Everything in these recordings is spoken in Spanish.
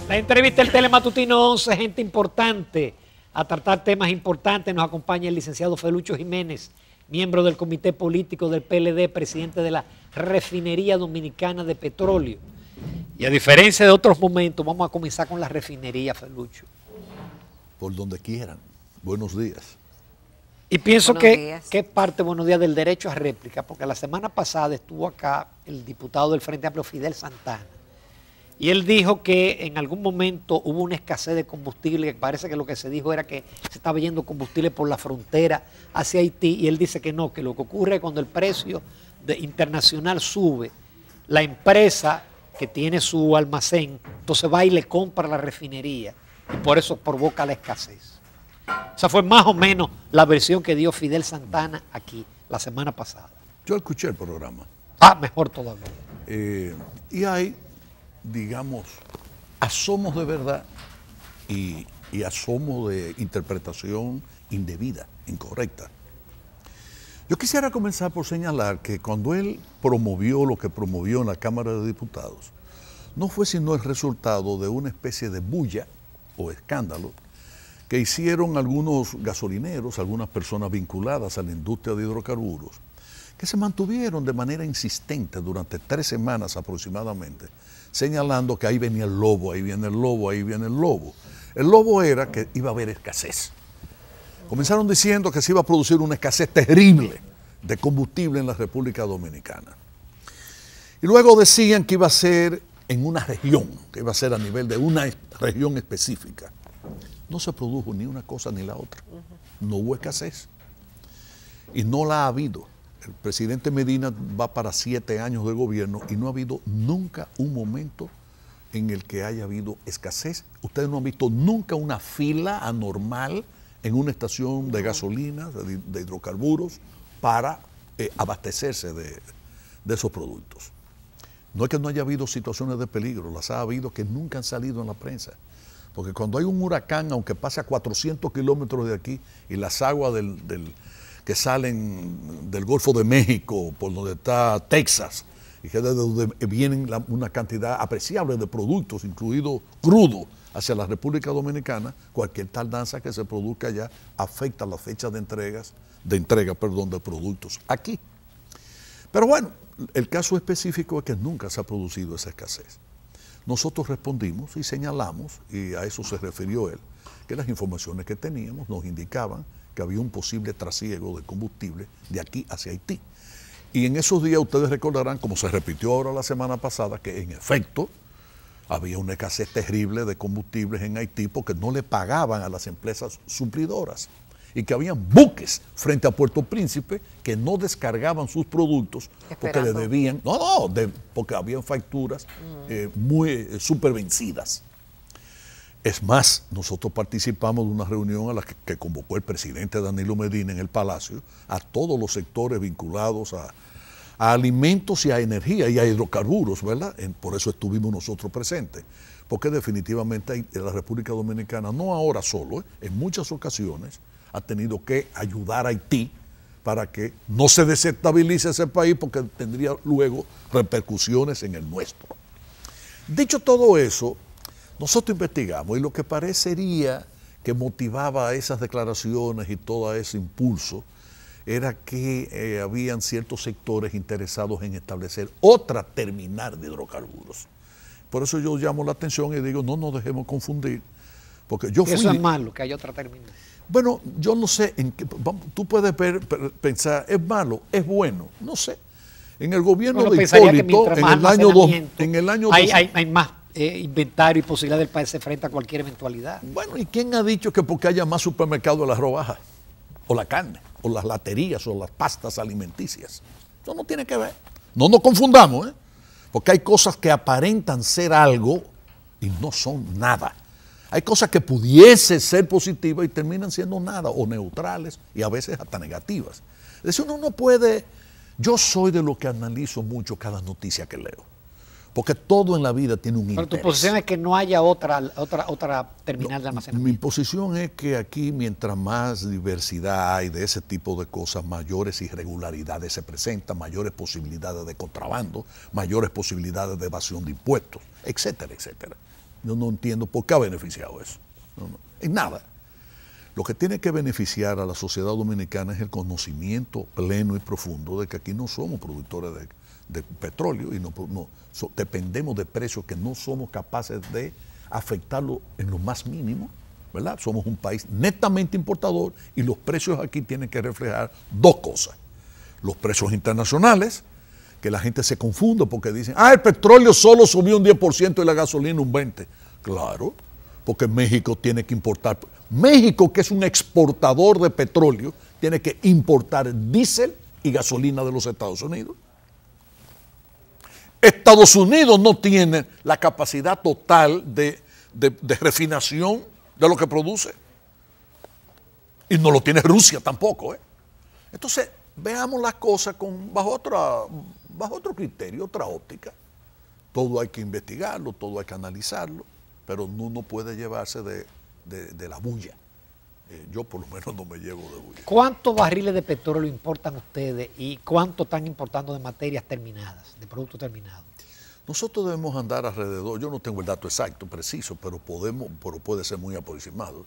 La entrevista del Telematutino 11, gente importante. A tratar temas importantes nos acompaña el licenciado Felucho Jiménez, miembro del Comité Político del PLD, presidente de la Refinería Dominicana de Petróleo. Y a diferencia de otros momentos, vamos a comenzar con la refinería, Felucho. Por donde quieran. Buenos días. Y pienso que es parte, buenos días, del derecho a réplica, porque la semana pasada estuvo acá el diputado del Frente Amplio, Fidel Santana, y él dijo que en algún momento hubo una escasez de combustible, que parece que lo que se dijo era que se estaba yendo combustible por la frontera hacia Haití, y él dice que no, que lo que ocurre es cuando el precio internacional sube, la empresa que tiene su almacén, entonces va y le compra la refinería, y por eso provoca la escasez. Esa fue más o menos la versión que dio Fidel Santana aquí la semana pasada. Yo escuché el programa. Ah, mejor todavía. Y hay, digamos, asomos de verdad y asomos de interpretación indebida, incorrecta. Yo quisiera comenzar por señalar que cuando él promovió lo que promovió en la Cámara de Diputados, no fue sino el resultado de una especie de bulla o escándalo que hicieron algunos gasolineros, algunas personas vinculadas a la industria de hidrocarburos, que se mantuvieron de manera insistente durante 3 semanas aproximadamente, señalando que ahí venía el lobo, ahí viene el lobo, ahí viene el lobo. El lobo era que iba a haber escasez. Comenzaron diciendo que se iba a producir una escasez terrible de combustible en la República Dominicana. Y luego decían que iba a ser en una región, que iba a ser a nivel de una región específica. No se produjo ni una cosa ni la otra. No hubo escasez. Y no la ha habido. El presidente Medina va para 7 años de gobierno y no ha habido nunca un momento en el que haya habido escasez. Ustedes no han visto nunca una fila anormal en una estación de gasolina, de hidrocarburos, para abastecerse de esos productos. No es que no haya habido situaciones de peligro, las ha habido que nunca han salido en la prensa. Porque cuando hay un huracán, aunque pase a 400 kilómetros de aquí, y las aguas que salen del Golfo de México, por donde está Texas, y que de donde vienen una cantidad apreciable de productos, incluido crudo, hacia la República Dominicana, cualquier tardanza que se produzca allá afecta las fechas de entrega de productos aquí. Pero bueno, el caso específico es que nunca se ha producido esa escasez. Nosotros respondimos y señalamos, y a eso se refirió él, que las informaciones que teníamos nos indicaban que había un posible trasiego de combustible de aquí hacia Haití. Y en esos días ustedes recordarán, como se repitió ahora la semana pasada, que en efecto había una escasez terrible de combustibles en Haití porque no le pagaban a las empresas suplidoras y que habían buques frente a Puerto Príncipe que no descargaban sus productos porque le debían, porque habían facturas muy supervencidas. Es más, nosotros participamos de una reunión a la que convocó el presidente Danilo Medina en el Palacio a todos los sectores vinculados a alimentos y a energía y a hidrocarburos, ¿verdad? Por eso estuvimos nosotros presentes, porque definitivamente la República Dominicana, no ahora solo, en muchas ocasiones, ha tenido que ayudar a Haití para que no se desestabilice ese país porque tendría luego repercusiones en el nuestro. Dicho todo eso, nosotros investigamos y lo que parecería que motivaba esas declaraciones y todo ese impulso era que habían ciertos sectores interesados en establecer otra terminal de hidrocarburos. Por eso yo llamo la atención y digo, no nos dejemos confundir. Porque yo eso es malo, que haya otra terminal. Bueno, yo no sé, tú puedes pensar, ¿es malo? ¿Es bueno? No sé. En el gobierno de Hipólito, en el año hay más inventario y posibilidad del país se enfrenta a cualquier eventualidad. Bueno, ¿y quién ha dicho que porque haya más supermercados el arroz baja? O la carne, o las laterías, o las pastas alimenticias. Eso no tiene que ver. No nos confundamos, ¿eh? Porque hay cosas que aparentan ser algo y no son nada. Hay cosas que pudiesen ser positivas y terminan siendo nada, o neutrales, y a veces hasta negativas. Es decir, uno no puede. Yo soy de lo que analizo mucho cada noticia que leo. Porque todo en la vida tiene un interés. Pero tu posición es que no haya otra terminal de almacenamiento. Mi posición es que aquí, mientras más diversidad hay de ese tipo de cosas, mayores irregularidades se presentan, mayores posibilidades de contrabando, mayores posibilidades de evasión de impuestos, etcétera, etcétera. Yo no entiendo por qué ha beneficiado eso. En nada. Lo que tiene que beneficiar a la sociedad dominicana es el conocimiento pleno y profundo de que aquí no somos productores de petróleo y dependemos de precios que no somos capaces de afectarlo en lo más mínimo, ¿verdad? Somos un país netamente importador y los precios aquí tienen que reflejar dos cosas. Los precios internacionales, que la gente se confunde porque dicen, el petróleo solo subió un 10% y la gasolina un 20%. Claro, porque México tiene que importar. México, que es un exportador de petróleo, tiene que importar diésel y gasolina de los Estados Unidos. Estados Unidos no tiene la capacidad total de refinación de lo que produce. Y no lo tiene Rusia tampoco. Entonces, veamos las cosas bajo otro criterio, otra óptica. Todo hay que investigarlo, todo hay que analizarlo, pero no puede llevarse de la bulla. Yo por lo menos no me llevo de bulla. ¿Cuántos barriles de petróleo importan ustedes y cuánto están importando de materias terminadas, de productos terminados? Nosotros debemos andar alrededor, yo no tengo el dato exacto, preciso, pero puede ser muy aproximado.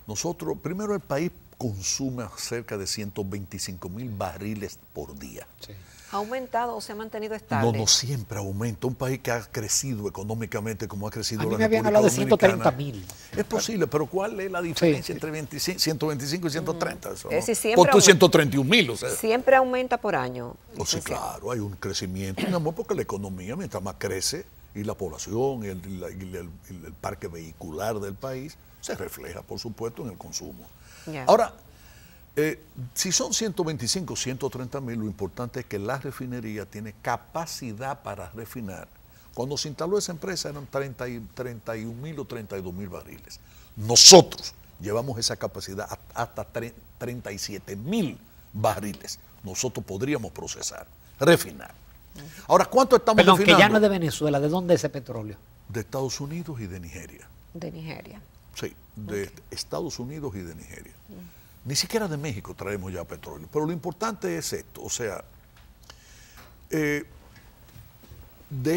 Nosotros, primero el país consume cerca de 125,000 barriles por día. Sí. ¿Ha aumentado o se ha mantenido estable? No siempre aumenta. Un país que ha crecido económicamente como ha crecido la República Dominicana. A mí me habían hablado de 130,000. Es posible, pero ¿cuál es la diferencia entre 125 y 130? Por tu 131,000. O sea. Siempre aumenta por año. Sí, claro, hay un crecimiento, porque la economía, mientras más crece, y la población, y el parque vehicular del país, se refleja, por supuesto, en el consumo. Yeah. Ahora, si son 125, 130,000, lo importante es que la refinería tiene capacidad para refinar. Cuando se instaló esa empresa eran 31,000 o 32,000 barriles. Nosotros llevamos esa capacidad hasta 37,000 barriles. Nosotros podríamos procesar, refinar. Ahora, ¿cuánto estamos refinando? Que ya no es de Venezuela. ¿De dónde es ese petróleo? De Estados Unidos y de Nigeria. De Nigeria. Sí, de Estados Unidos y de Nigeria. Ni siquiera de México traemos ya petróleo. Pero lo importante es esto, o sea, de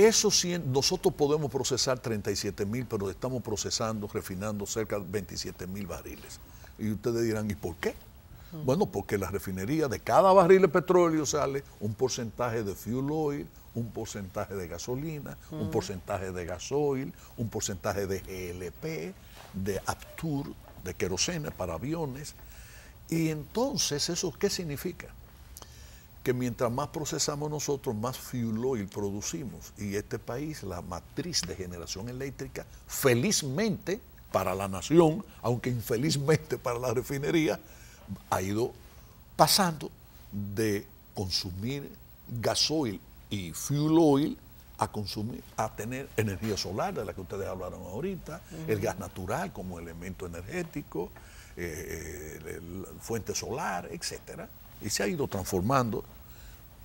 esos 100, nosotros podemos procesar 37,000, pero estamos procesando, refinando cerca de 27,000 barriles. Y ustedes dirán, ¿y por qué? Bueno, porque la refinería de cada barril de petróleo sale un porcentaje de fuel oil, un porcentaje de gasolina, un porcentaje de gasoil, un porcentaje de GLP, de Aptur, de querosene para aviones. Y entonces, ¿eso qué significa? Que mientras más procesamos nosotros, más fuel oil producimos. Y este país, la matriz de generación eléctrica, felizmente para la nación, aunque infelizmente para la refinería, ha ido pasando de consumir gasoil y fuel oil a tener energía solar, de la que ustedes hablaron ahorita, el gas natural como elemento energético, fuente solar, etcétera, y se ha ido transformando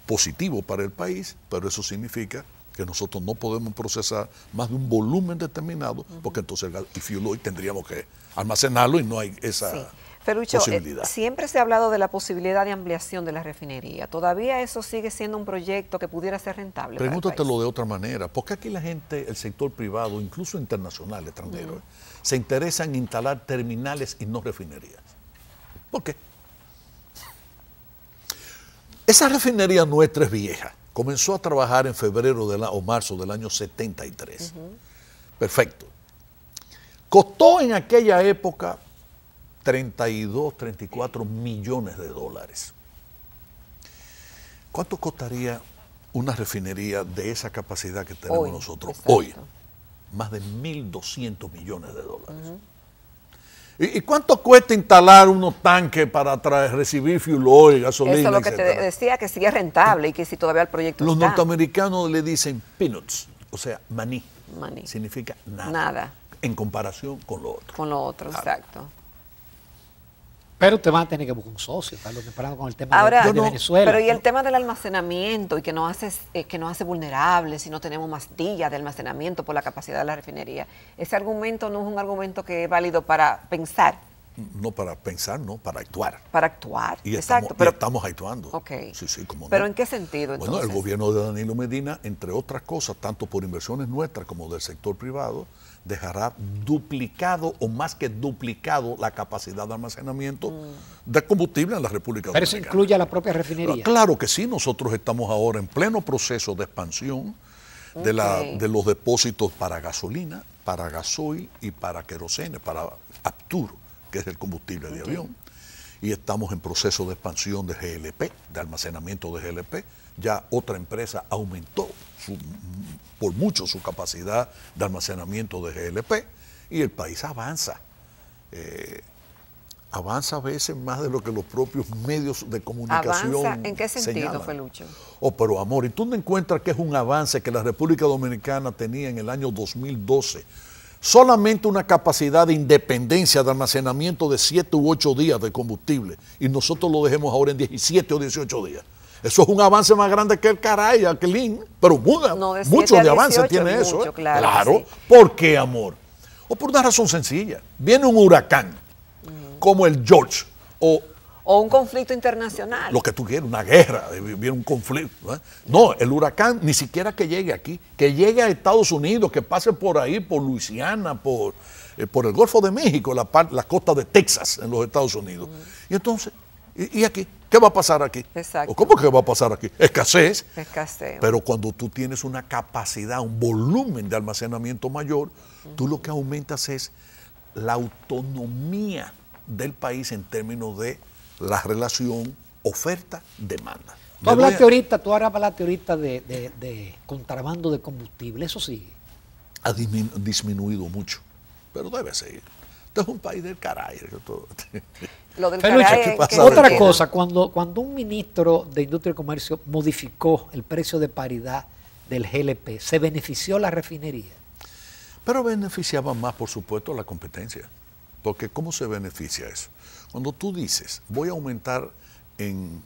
positivo para el país, pero eso significa que nosotros no podemos procesar más de un volumen determinado, porque entonces el fuel oil tendríamos que almacenarlo y no hay esa posibilidad. Siempre se ha hablado de la posibilidad de ampliación de la refinería. ¿Todavía eso sigue siendo un proyecto que pudiera ser rentable? Pregúntatelo de otra manera, porque aquí la gente, el sector privado, incluso internacional, extranjero, se interesa en instalar terminales y no refinerías. ¿Por qué? Esa refinería nuestra es vieja. Comenzó a trabajar en febrero o marzo del año 73. Perfecto. Costó en aquella época 32, 34 millones de dólares. ¿Cuánto costaría una refinería de esa capacidad que tenemos nosotros hoy? Más de 1.200 millones de dólares. ¿Y cuánto cuesta instalar unos tanques para recibir fuel oil, gasolina, Eso es lo que te decía, que sigue rentable y que si todavía el proyecto Los norteamericanos le dicen peanuts, o sea, maní. Maní. Significa nada. Nada. En comparación con lo otro. Con lo otro, exacto. Pero usted va a tener que buscar un socio, está comparado con el tema ahora, de Venezuela. Pero y el tema del almacenamiento y que nos hace vulnerables si no tenemos mastillas de almacenamiento por la capacidad de la refinería. Ese argumento no es un argumento que es válido para pensar No para pensar, no, para actuar. Para actuar, Y exacto. Pero estamos actuando. Ok. Sí, cómo no. ¿Pero en qué sentido, entonces? Bueno, el gobierno de Danilo Medina, entre otras cosas, tanto por inversiones nuestras como del sector privado, dejará duplicado o más que duplicado la capacidad de almacenamiento de combustible en la República Pero Dominicana. eso incluye a la propia refinería. Claro que sí, nosotros estamos ahora en pleno proceso de expansión de los depósitos para gasolina, para gasoil y para querosene, para Aptur, que es el combustible de avión. Y estamos en proceso de expansión de GLP, de almacenamiento de GLP. Ya otra empresa aumentó por mucho su capacidad de almacenamiento de GLP y el país avanza. Avanza a veces más de lo que los propios medios de comunicación ¿Avanza? ¿En qué sentido, señalan. Felucho? Pero amor, ¿y tú no encuentras que es un avance que la República Dominicana tenía en el año 2012? Solamente una capacidad de independencia de almacenamiento de 7 u 8 días de combustible y nosotros lo dejemos ahora en 17 o 18 días. Eso es un avance más grande que el caray, aquelín, pero mucho de avance tiene eso. Mucho, claro. Sí. ¿Por qué, amor? O por una razón sencilla. Viene un huracán como el George o un conflicto internacional. Lo que tú quieras, una guerra, viene un conflicto. No, el huracán ni siquiera que llegue aquí, que llegue a Estados Unidos, que pase por ahí, por Luisiana, por el Golfo de México, la costa de Texas en los Estados Unidos. Y entonces, ¿y aquí? ¿Qué va a pasar aquí? Exacto. ¿Cómo que va a pasar aquí? Escasez. Escasez. Pero cuando tú tienes una capacidad, un volumen de almacenamiento mayor, tú lo que aumentas es la autonomía del país en términos de la relación oferta-demanda. Tú ahora hablaste ahorita de contrabando de combustible, eso sigue. Ha disminuido mucho, pero debe seguir. Esto es un país del caray. Lo del caray. Otra cosa, cuando un ministro de Industria y Comercio modificó el precio de paridad del GLP, ¿se benefició la refinería? Pero beneficiaba más, por supuesto, la competencia. Porque ¿cómo se beneficia eso? Cuando tú dices, voy a aumentar en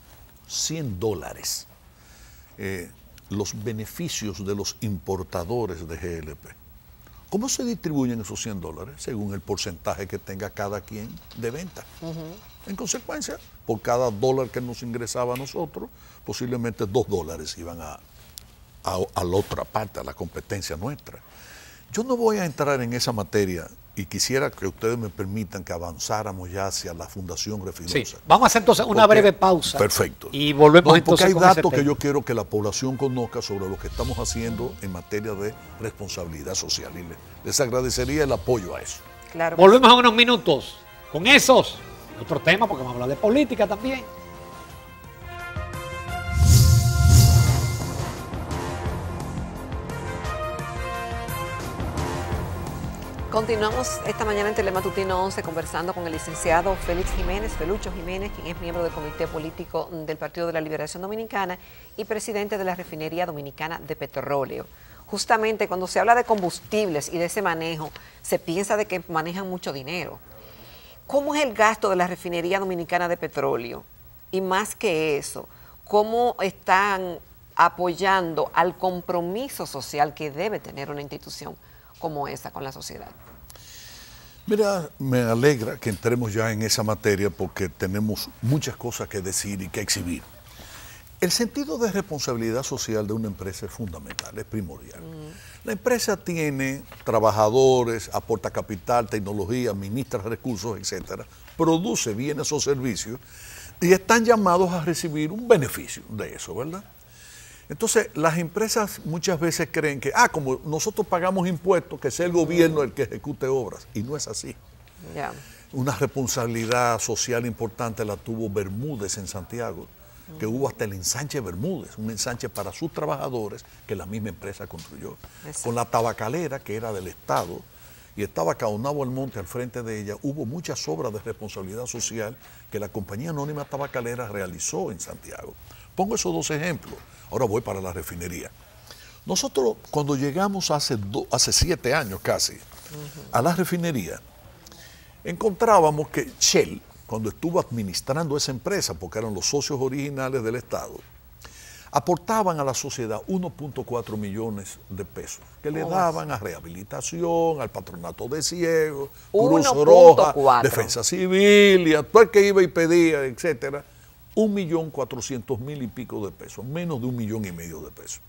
$100 los beneficios de los importadores de GLP, ¿cómo se distribuyen esos $100? Según el porcentaje que tenga cada quien de venta. En consecuencia, por cada dólar que nos ingresaba a nosotros, posiblemente $2 iban a la otra parte, a la competencia nuestra. Yo no voy a entrar en esa materia y quisiera que ustedes me permitan que avanzáramos ya hacia la Fundación Refinosa. Sí. Vamos a hacer entonces una breve pausa. Perfecto. Y volvemos entonces porque hay datos que yo quiero que la población conozca sobre lo que estamos haciendo en materia de responsabilidad social. Y les agradecería el apoyo a eso. Claro. Volvemos a unos minutos con esos. Otro tema, porque vamos a hablar de política también. Continuamos esta mañana en Telematutino 11 conversando con el licenciado Félix Jiménez, Felucho Jiménez, quien es miembro del Comité Político del Partido de la Liberación Dominicana y presidente de la Refinería Dominicana de Petróleo. Justamente cuando se habla de combustibles y de ese manejo, se piensa de que manejan mucho dinero. ¿Cómo es el gasto de la Refinería Dominicana de Petróleo? Y más que eso, ¿cómo están apoyando al compromiso social que debe tener una institución como esa con la sociedad? Mira, me alegra que entremos ya en esa materia porque tenemos muchas cosas que decir y que exhibir. El sentido de responsabilidad social de una empresa es fundamental, es primordial. La empresa tiene trabajadores, aporta capital, tecnología, administra recursos, etcétera, produce bienes o servicios y están llamados a recibir un beneficio de eso, ¿verdad? Entonces, las empresas muchas veces creen que, como nosotros pagamos impuestos, que sea el gobierno el que ejecute obras. Y no es así. Yeah. Una responsabilidad social importante la tuvo Bermúdez en Santiago, que hubo hasta el ensanche Bermúdez, un ensanche para sus trabajadores que la misma empresa construyó. Exacto. Con la tabacalera, que era del Estado, y estaba Caonabo Almonte al frente de ella, hubo muchas obras de responsabilidad social que la compañía anónima tabacalera realizó en Santiago. Pongo esos dos ejemplos. Ahora voy para la refinería. Nosotros cuando llegamos hace 7 años casi a la refinería, encontrábamos que Shell, cuando estuvo administrando esa empresa, porque eran los socios originales del Estado, aportaban a la sociedad 1.4 millones de pesos que le daban a rehabilitación, al patronato de ciegos, Cruz Roja, Defensa Civil y a todo el que iba y pedía, etcétera, 1.400.000 y pico de pesos, menos de 1,5 millones de pesos.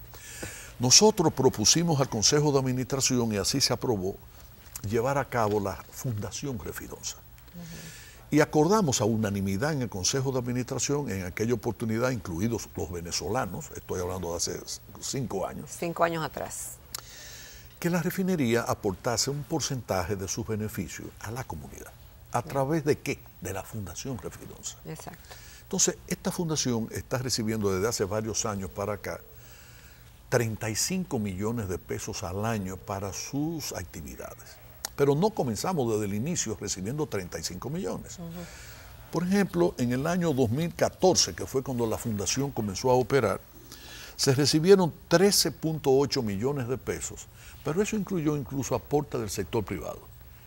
Nosotros propusimos al Consejo de Administración, y así se aprobó, llevar a cabo la Fundación Refidonza. Y acordamos a unanimidad en el Consejo de Administración, en aquella oportunidad, incluidos los venezolanos, estoy hablando de hace 5 años. 5 años atrás. Que la refinería aportase un porcentaje de sus beneficios a la comunidad. ¿A través de qué? De la Fundación Refidonza. Exacto. Entonces, esta fundación está recibiendo desde hace varios años para acá 35 millones de pesos al año para sus actividades. Pero no comenzamos desde el inicio recibiendo 35 millones. Por ejemplo, en el año 2014, que fue cuando la fundación comenzó a operar, se recibieron 13.8 millones de pesos, pero eso incluyó incluso aporte del sector privado.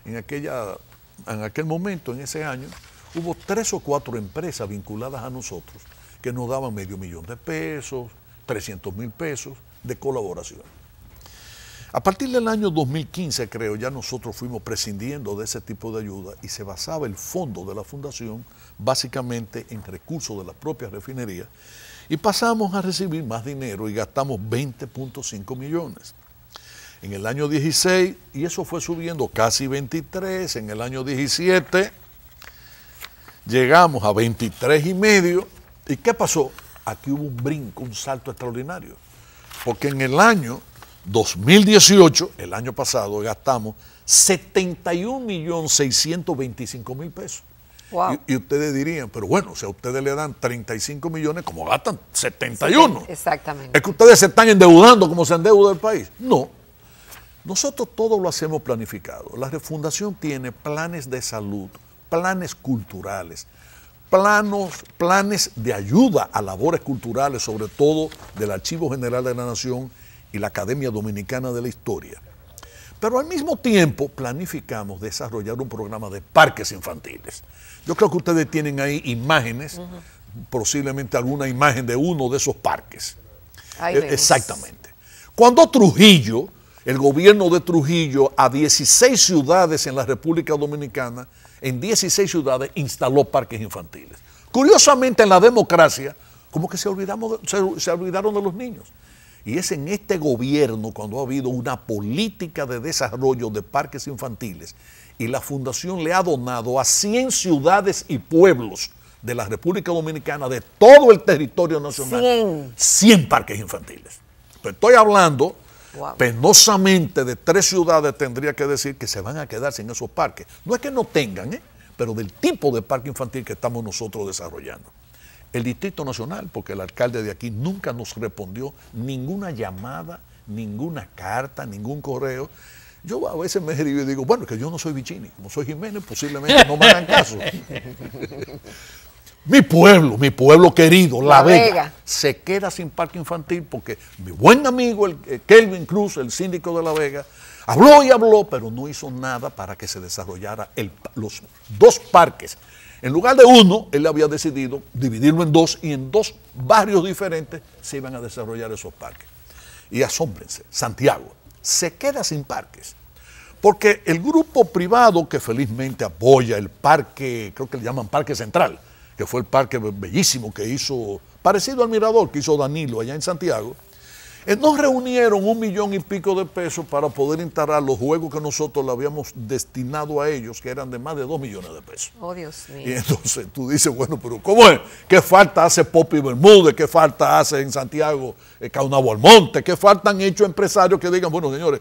En aquel momento, en ese año, hubo 3 o 4 empresas vinculadas a nosotros que nos daban $500,000 de pesos, 300,000 pesos de colaboración. A partir del año 2015, creo, ya nosotros fuimos prescindiendo de ese tipo de ayuda y se basaba el fondo de la fundación básicamente en recursos de la propia refinería y pasamos a recibir más dinero y gastamos 20.5 millones. En el año 16, y eso fue subiendo casi 23, en el año 17 llegamos a 23,5. ¿Y qué pasó? Aquí hubo un brinco, un salto extraordinario, porque en el año 2018, el año pasado, gastamos 71.625.000 pesos. Wow. Y ustedes dirían, pero bueno, si a ustedes le dan 35 millones, ¿cómo gastan 71? Exactamente. ¿Es que ustedes se están endeudando como se endeuda el país? No. Nosotros todo lo hacemos planificado. La Fundación tiene planes de salud, planes culturales, planes de ayuda a labores culturales, sobre todo del Archivo General de la Nación y la Academia Dominicana de la Historia. Pero al mismo tiempo planificamos desarrollar un programa de parques infantiles. Yo creo que ustedes tienen ahí imágenes, posiblemente alguna imagen de uno de esos parques. Exactamente. Cuando Trujillo, el gobierno de Trujillo, a 16 ciudades en la República Dominicana, en 16 ciudades instaló parques infantiles. Curiosamente, en la democracia, como que se olvidaron de los niños. Y es en este gobierno cuando ha habido una política de desarrollo de parques infantiles y la Fundación le ha donado a 100 ciudades y pueblos de la República Dominicana, de todo el territorio nacional, 100 parques infantiles. Pero estoy hablando, penosamente, de 3 ciudades, tendría que decir que se van a quedar sin esos parques. No es que no tengan, pero del tipo de parque infantil que estamos nosotros desarrollando. El Distrito Nacional, porque el alcalde de aquí nunca nos respondió ninguna llamada, ninguna carta, ningún correo. Yo a veces me río y digo, bueno, que yo no soy Vicini, como soy Jiménez, posiblemente no me hagan caso. Mi pueblo querido, La Vega, se queda sin parque infantil porque mi buen amigo, Kelvin Cruz, el síndico de La Vega, habló y habló, pero no hizo nada para que se desarrollara los 2 parques. En lugar de uno, él había decidido dividirlo en 2 y en 2 barrios diferentes se iban a desarrollar esos parques. Y asómbrense, Santiago se queda sin parques. Porque el grupo privado que felizmente apoya el parque, creo que le llaman Parque Central, que fue el parque bellísimo que hizo, parecido al Mirador que hizo Danilo allá en Santiago, nos reunieron 1 millón y pico de pesos para poder instalar los juegos que nosotros le habíamos destinado a ellos, que eran de más de 2 millones de pesos. Oh, Dios mío. Y entonces tú dices, bueno, pero ¿cómo es? ¿Qué falta hace Popi Bermúdez? ¿Qué falta hace en Santiago Caunabo Almonte? ¿Qué falta han hecho empresarios que digan, bueno, señores,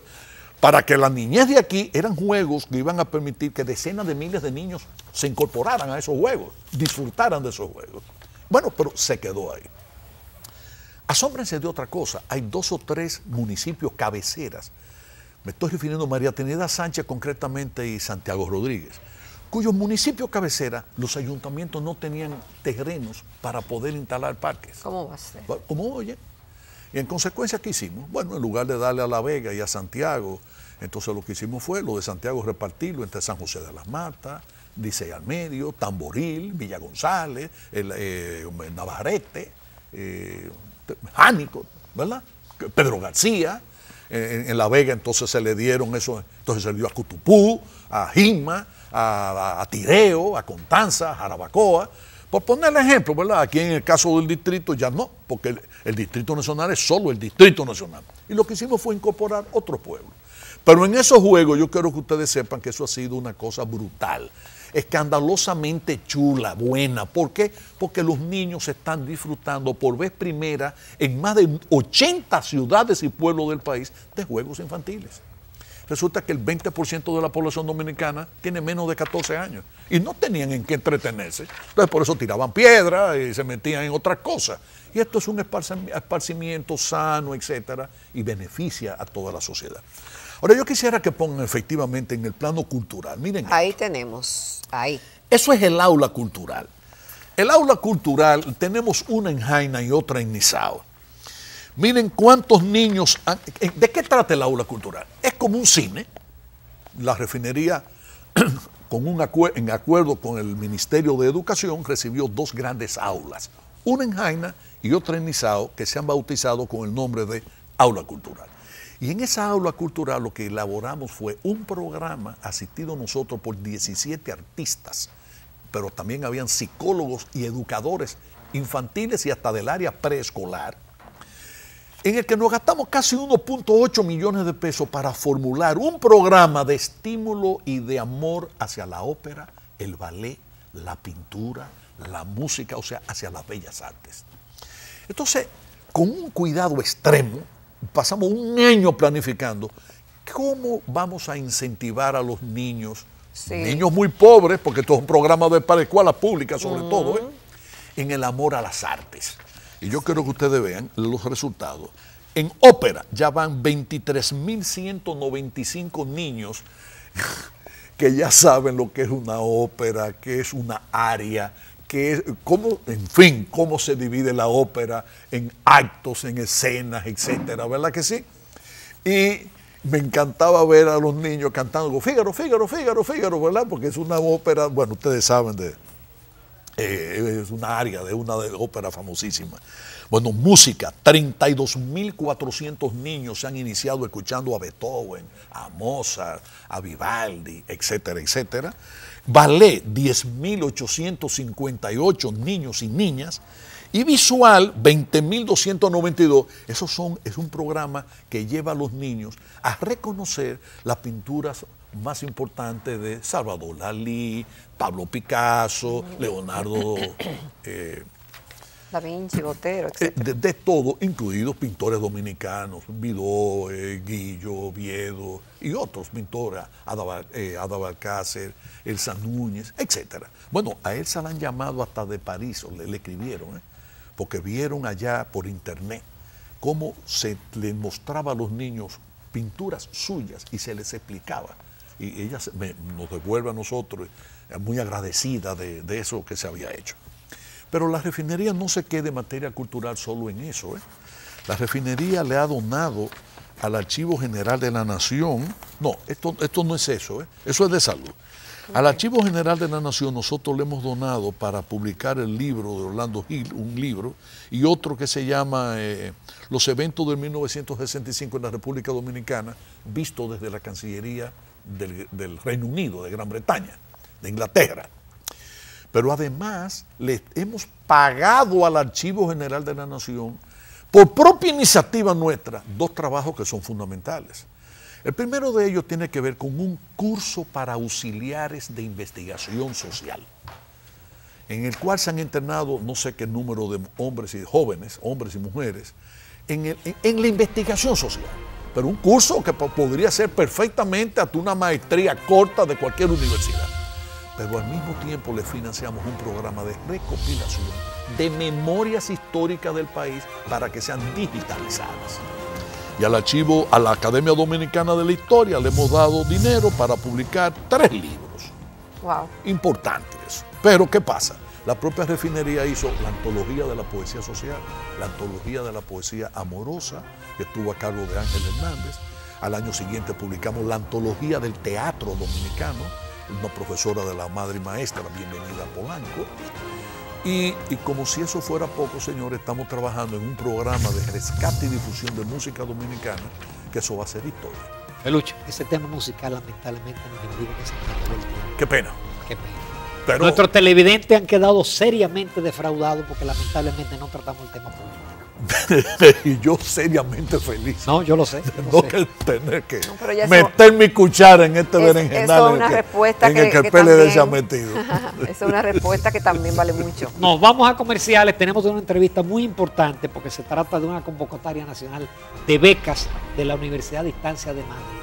para que la niñez de aquí eran juegos que iban a permitir que decenas de miles de niños se incorporaran a esos juegos, disfrutaran de esos juegos? Bueno, pero se quedó ahí. Asómbrense de otra cosa, hay 2 o 3 municipios cabeceras, me estoy refiriendo a María Trinidad Sánchez concretamente y Santiago Rodríguez, cuyos municipios cabeceras los ayuntamientos no tenían terrenos para poder instalar parques. ¿Cómo va a ser? ¿Cómo oye? Y en consecuencia, ¿qué hicimos? Bueno, en lugar de darle a La Vega y a Santiago, entonces lo que hicimos fue lo de Santiago repartirlo entre San José de las Matas, Licey al Medio, Tamboril, Villa González, Navarrete, Jánico, ¿verdad? Pedro García, en La Vega entonces se le dieron eso, entonces se le dio a Cutupú, a Jima, a Tireo, a Constanza, a Jarabacoa, por ponerle ejemplo, ¿verdad? Aquí en el caso del distrito ya no, porque el Distrito Nacional es solo el Distrito Nacional. Y lo que hicimos fue incorporar otros pueblos. Pero en esos juegos yo quiero que ustedes sepan que eso ha sido una cosa brutal, escandalosamente chula, buena. ¿Por qué? Porque los niños están disfrutando por vez primera en más de 80 ciudades y pueblos del país de juegos infantiles. Resulta que el 20% de la población dominicana tiene menos de 14 años y no tenían en qué entretenerse. Entonces por eso tiraban piedras y se metían en otras cosas. Y esto es un esparcimiento sano, etcétera, y beneficia a toda la sociedad. Ahora yo quisiera que pongan efectivamente en el plano cultural. Miren. Ahí tenemos, ahí. Eso es el aula cultural. El aula cultural tenemos una en Jaina y otra en Nizao. Miren cuántos niños... ¿De qué trata el aula cultural? Es como un cine. La refinería, en acuerdo con el Ministerio de Educación, recibió 2 grandes aulas. Una en Jaina y otra en Nizao, que se han bautizado con el nombre de aula cultural. Y en esa aula cultural lo que elaboramos fue un programa asistido nosotros por 17 artistas, pero también habían psicólogos y educadores infantiles y hasta del área preescolar, en el que nos gastamos casi 1.8 millones de pesos para formular un programa de estímulo y de amor hacia la ópera, el ballet, la pintura, la música, o sea, hacia las bellas artes. Entonces, con un cuidado extremo, pasamos un año planificando cómo vamos a incentivar a los niños, niños muy pobres, porque esto es un programa para escuelas públicas sobre todo, en el amor a las artes. Y yo quiero que ustedes vean los resultados. En ópera ya van 23.195 niños que ya saben lo que es una ópera, que es una aria, que es, cómo, en fin, cómo se divide la ópera en actos, en escenas, etcétera, ¿verdad que sí? Y me encantaba ver a los niños cantando Fígaro, Fígaro, Fígaro, Fígaro, ¿verdad? Porque es una ópera, bueno, ustedes saben es una aria de una ópera famosísima. Bueno, música, 32.400 niños se han iniciado escuchando a Beethoven, a Mozart, a Vivaldi, etcétera, etcétera. Ballet, 10.858 niños y niñas. Y visual, 20.292. Es un programa que lleva a los niños a reconocer las pinturas más importantes de Salvador Dalí, Pablo Picasso, Leonardo Da Vinci, Botero, etc. De todo, incluidos pintores dominicanos, Vidó, Guillo, Oviedo y otros pintores, Ada Balcácer, Elsa Núñez, etc. Bueno, a Elsa la han llamado hasta de París, o le escribieron, porque vieron allá por internet cómo se les mostraba a los niños pinturas suyas y se les explicaba. Y ella nos devuelve a nosotros muy agradecida de eso que se había hecho. Pero la refinería no se quede en materia cultural solo en eso. La refinería le ha donado al Archivo General de la Nación, no, esto no es eso, eso es de salud. Al Archivo General de la Nación nosotros le hemos donado para publicar el libro de Orlando Gil, un libro, y otro que se llama Los eventos de 1965 en la República Dominicana, visto desde la Cancillería del Reino Unido, de Gran Bretaña, de Inglaterra. Pero además le hemos pagado al Archivo General de la Nación, por propia iniciativa nuestra, 2 trabajos que son fundamentales. El primero de ellos tiene que ver con un curso para auxiliares de investigación social, en el cual se han internado no sé qué número de hombres y jóvenes, hombres y mujeres, en la investigación social. Pero un curso que podría ser perfectamente hasta una maestría corta de cualquier universidad. Pero al mismo tiempo le financiamos un programa de recopilación de memorias históricas del país para que sean digitalizadas. Y a la Academia Dominicana de la Historia le hemos dado dinero para publicar 3 libros. Wow. Importantes. Pero ¿qué pasa? La propia refinería hizo la antología de la poesía social, la antología de la poesía amorosa, que estuvo a cargo de Ángel Hernández. Al año siguiente publicamos la antología del teatro dominicano, una profesora de la madre y maestra, Bienvenida Polanco. Y como si eso fuera poco, señores, estamos trabajando en un programa de rescate y difusión de música dominicana, que eso va a ser historia. Felucho, ese tema musical lamentablemente nos indica que se acabó el tiempo. Qué pena. Qué pena. Pero nuestros televidentes han quedado seriamente defraudados porque lamentablemente no tratamos el tema político. y yo seriamente feliz. No, yo lo sé. No que tener que meter mi cuchara en este berenjenal en el que el PLD se ha metido. Esa es una respuesta que también vale mucho. Nos vamos a comerciales. Tenemos una entrevista muy importante porque se trata de una convocatoria nacional de becas de la Universidad de Distancia de Madrid.